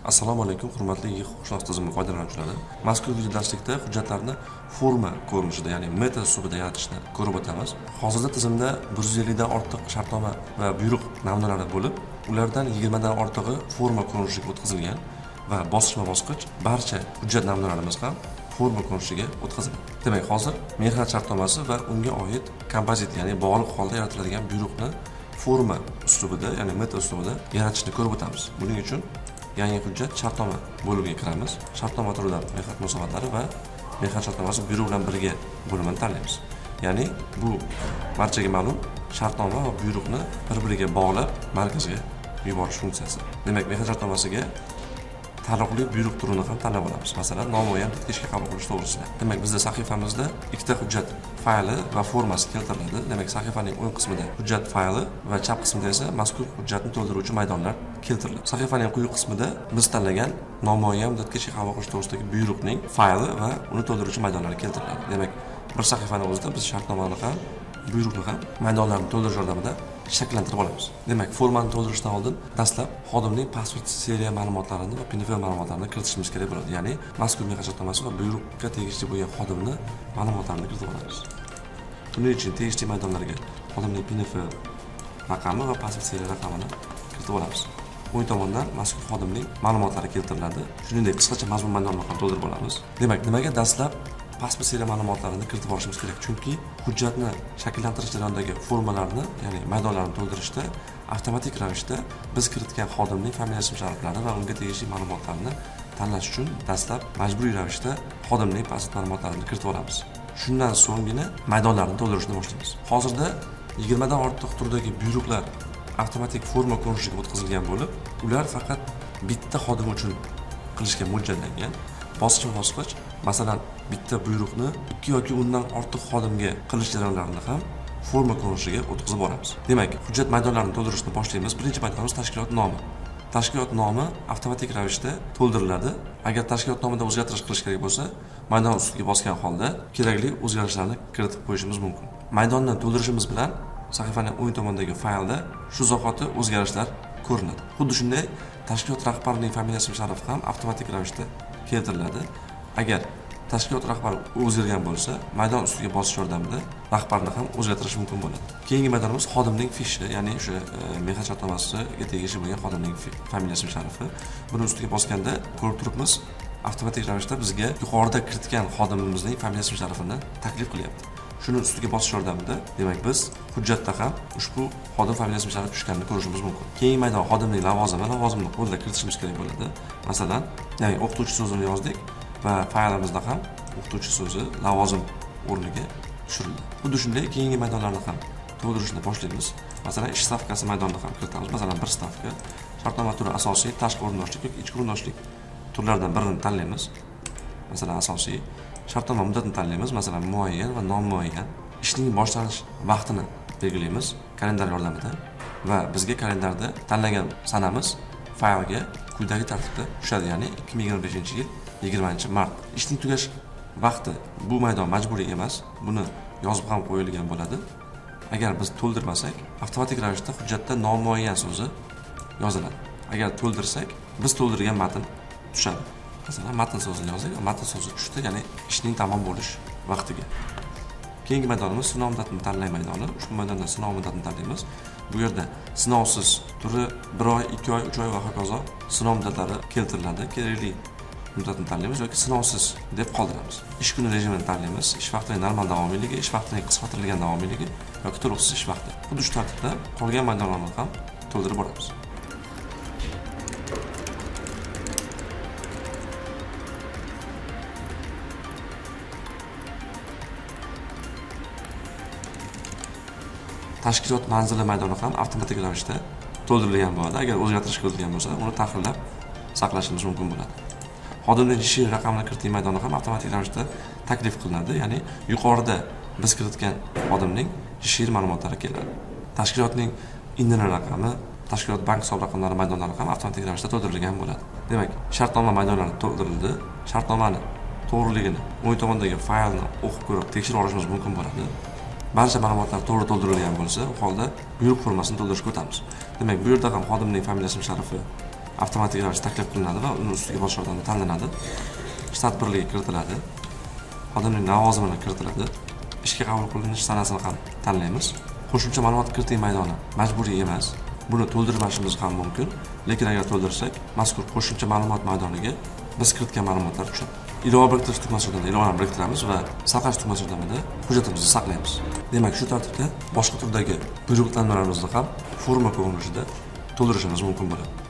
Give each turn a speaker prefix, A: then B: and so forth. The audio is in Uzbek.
A: Assalomu alaykum, hurmatli huquqshunos tizimi foydalanuvchilari. Mazkur video darslikda hujjatlarni forma ko'rinishida, ya'ni meta uslubida yaratishni ko'rib o'tamiz. Hozirda tizimda 150 dan ortiq shartnoma va buyruq namunalari bo'lib, ulardan 20 dan ortig'i forma ko'rinishiga o'tkazilgan va bosqichma-bosqich barcha hujjat namunalarimiz ham forma ko'rinishiga o'tkazilgan. Demak, hozir mehnat shartnomasi va unga oid kompozit, ya'ni bog'liq holda yaratiladigan buyruqni forma uslubida, ya'ni meta uslubida yaratishni ko'rib o'tamiz. Buning uchun yangi hujjat shartnoma bo'limiga kiramiz. Shartnoma turidan mehnat munosabatlari va mehnat shartnomasi buyruq bilan birga bo'limini tanlaymiz. Ya'ni bu barchaga ma'lum shartnoma va buyruqni bir-biriga bog'lab markazga yuborish funksiyasi. Demak, mehnat shartnomasiga taalluqli buyruq turini ham tanlab olamiz. Masalan, nomuayyan bitta ishga qabul qilish to'g'risida. Demak, bizda sahifamizda ikkita hujjat fayli va formasi keltiriladi. Demak, sahifaning o'ng qismida hujjat fayli va chap qismida esa mazkur hujjatni to'ldiruvchi maydonlar keltiriladi. Sahifaning quyi qismida biz tanlagan nomuayyan muddatga ishga qabul qilish to'g'risidagi buyruqning fayli va uni to'ldiruvchi maydonlari keltiriladi. Demak, bir sahifaning o'zida biz shartnomani ham, buyruqni ham maydonlarni to'ldirish yordamida shakllantirib olamiz. Demak, formani to'ldirishdan oldin dastlab xodimning pasport seriya ma'lumotlarini va PNF ma'lumotlarini kiritishimiz kerak bo'ladi. Ya'ni mazkur mehnat shartnomasi va buyruqqa tegishli bo'lgan xodimni ma'lumotlarini kiritib olamiz. Buning uchun tegishli maydonlarga xodimning PNF raqami va pasport seriya raqamini kiritib olamiz. O'ng tomondan mazkur xodimning ma'lumotlari keltiriladi. Shuningdek, qisqacha mazmun maydonini ham to'ldirib olamiz. Demak, nimaga dastlab pasport seriya ma'lumotlarini kiritib olishimiz kerak? Chunki hujjatni shakllantirish jarayonidagi formalarni, ya'ni maydonlarni to'ldirishda avtomatik ravishda biz kiritgan xodimning familiyasi, sharaflari va unga tegishli ma'lumotlarni tanlash uchun dastlab majburiy ravishda xodimning pasport ma'lumotlarini kiritib olamiz. Shundan so'nggina maydonlarni to'ldirishni boshlaymiz. Hozirda 20 dan ortiq turdagi buyruqlar avtomatik forma ko'rinishiga o'tkazilgan bo'lib, ular faqat bitta xodim uchun qilishga mo'ljallangan. Bosqichma-bosqich, masalan, bitta buyruqni 2 yoki undan ortiq xodimga qilish jarayonlarini ham forma ko'rinishiga o'tkazib boramiz. Demak, hujjat maydonlarini to'ldirishni boshlaymiz. Birinchi maydonimiz tashkilot nomi. Tashkilot nomi avtomatik ravishda to'ldiriladi. Agar tashkilot nomida o'zgartirish qilish kerak bo'lsa, maydon ustiga bosgan holda kerakli o'zgarishlarni kiritib qo'yishimiz mumkin. Maydonni to'ldirishimiz bilan sahifaning o'ng tomonidagi faylda shu zahoti o'zgarishlar ko'rinadi. Xuddi shunday tashkilot rahbarining familiyasi va sharafi ham avtomatik ravishda keltiriladi. Agar tashkilot rahbari o'zgargan bo'lsa, maydon ustiga bosish yordamida rahbarni ham o'zgartirish mumkin bo'ladi. Keyingi maydonimiz xodimning fishi, ya'ni o'sha mehnat shartnomasiga tegishli bo'lgan xodimning familiyasi va sharafi. Buni ustiga bosganda ko'rib turibmiz, avtomatik ravishda bizga yuqorida kiritgan xodimimizning familiyasi va sharafini taklif qilyapti. Shuni ustiga bosish yordamida, demak, biz hujjatda ham ushbu xodim familiyasi va sharafi tushganini ko'rishimiz mumkin. Keyingi maydon xodimning lavozimini qo'lda kiritishimiz kerak bo'ladi. Masalan, ya'ni o'qituvchi so'zini yozdik va faylimizda ham o'qituvchi so'zi lavozim o'rniga tushirildi. Xuddi shunday keyingi maydonlarni ham to'ldirishni boshlaymiz. Masalan, ish stavkasi maydonini ham kiritamiz. Masalan, bir stavka, shartnoma turi asosiy, tashqi o'rindoshlik yoki ichki o'rindoshlik turlaridan birini tanlaymiz. Masalan, asosiy shartnoma muddatini tanlaymiz. Masalan, muayyan va nomuayyan. Ishning boshlanish vaqtini belgilaymiz kalendar yordamida va bizga kalendarda tanlagan sanamiz faylga quyidagi tartibda tushadi, ya'ni 2025-yil 20-mart. Ishning tugash vaqti bu maydon majburiy emas. Buni yozib ham qo'yilgan bo'ladi. Agar biz to'ldirmasak, avtomatik ravishda hujjatda nomuayyan so'zi yoziladi. Agar to'ldirsak, biz to'ldirgan matn tushadi. Masalan, matn so'zini yozdik, matn so'zi tushdi, ya'ni ishning tamom bo'lish vaqtiga. Keyingi maydonimiz sinov muddatini tanlay maydoni. Ushbu maydonda sinov muddatini tanlaymiz. Bu yerda sinovsiz turi 1 oy, 2 oy, 3 oy va hokazo sinov muddatlari keltiriladi. Kerakli muddatni tanlaymiz yoki sinovsiz deb qoldiramiz. Ish kuni rejimini tanlaymiz. Ish vaqtining normal davomiyligi, ish vaqtining qisqartirilgan davomiyligi yoki to'liqsiz ish vaqti. Xuddi shu tartibda qolgan maydonlarni ham to'ldirib boramiz. Tashkilot manzili maydoni ham avtomatik ravishda to'ldirilgan bo'ladi. Agar o'zgartirish kiritilgan bo'lsa, uni tahrirlab saqlashimiz mumkin bo'ladi. Xodimning ish raqamini kiriting maydoni ham avtomatik ravishda taklif qilinadi, ya'ni yuqorida biz kiritgan xodimning ish ma'lumotlari keladi. Tashkilotning INN raqami, tashkilot bank hisob raqamlari maydonlari ham avtomatik ravishda to'ldirilgan bo'ladi. Demak, shartnoma maydonlari to'ldirildi. Shartnomani to'g'riligini o'ng tomondagi faylni o'qib ko'rib tekshirib olishimiz mumkin bo'ladi. Barcha ma'lumotlar to'g'ri to'ldirilgan bo'lsa, u holda buyruq formasini to'ldirishga o'tamiz. Demak, bu yerda ham xodimning familiyasi va sharafi avtomatik ravishda taklif qilinadi va uni ustiga bosh xodimi tanlanadi. Shtat birligi kiritiladi. Xodimning lavozimi kiritiladi. Ishga qabul qilinish sanasini ham tanlaymiz. Qo'shimcha ma'lumot kiriting maydoni majburiy emas. Buni to'ldirmashimiz ham mumkin, lekin agar to'ldirsak, mazkur qo'shimcha ma'lumot maydoniga biz kiritgan ma'lumotlar tushadi. Ilova biriktirish tugmasi yordamida ilovani biriktiramiz va saqlash tugmasi yordamida hujjatimizni saqlaymiz. Demak, shu tartibda boshqa turdagi buyruqlanmalarimizni ham forma ko'rinishida to'ldirishimiz mumkin bo'ladi.